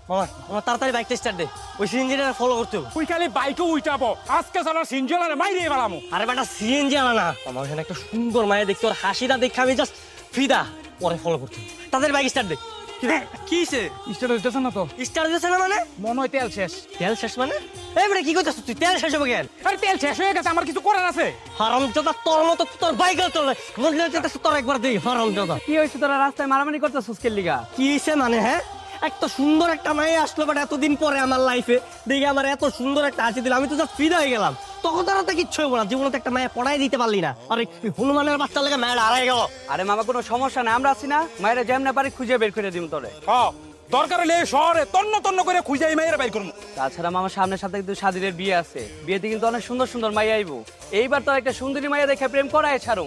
মামা আমার তাড়াতাড়ি বাইকটা স্টার্ট দে, ওই সিএনজিটা ফলো করতে হবে। ওই খালি বাইকে উইটাবো আজকে সারা সিনজলারে মাইরে বেড়ামু। আরে বেটা সিএনজি আনা না, আমার এখানে একটা সুন্দর মায়া দেখতে, ওর হাসিটা দেখে আমি জাস্ট ফিদা, পরে ফলো করতে হবে। তাদের বাইক স্টার্ট দে। কি হইছে? স্টার্ট হইতেছে না তো, স্টার্ট দিতেছে না মানে? মনে হয় তেল শেষ। তেল শেষ মানে? এই বেটা কি কইতাছ তুই? তেল শেষ হবে কেন? আরে তেল শেষ হয়ে গেছে, আমার কিছু করার আছে। হারামজাদা, তোর মতো তোর বাইক চলে মনে হচ্ছে তোর একবার দেই। হারামজাদা, কি হয়েছে তোরা রাস্তায় মারামারি করতেছিস কে লিগা? কি হইছে মানে? হ্যাঁ, এত সুন্দর একটা মায়া আসলো বাট এতদিন পরে আমার লাইফে দেখে আমার এত সুন্দর একটা হাসি দিল, আমি তো জাস্ট ফিদা হয়ে গেলাম। তখন তারা তো কিচ্ছু হইব না, জীবনে তো একটা মায়া পড়াই দিতে পারলি না। আরে হনুমানের বাচ্চা লেগে মায়ের হারাই গেল। আরে মামা কোনো সমস্যা নাই, আমরা আছি না, মায়েরা যেমনে পারি খুঁজে বের করে দিম তোরে। হ্যাঁ, দরকার হলে এই শহরে তন্ন তন্ন করে খুঁজে এই মেয়েরা বাইর করবো। তাছাড়া মামা সামনের সপ্তাহে কিন্তু সাদিরের বিয়ে আছে, বিয়েতে কিন্তু অনেক সুন্দর সুন্দর মাইয়া আইবো। এইবার তো একটা সুন্দরী মাইয়া দেখে প্রেম করায় ছাড়ো।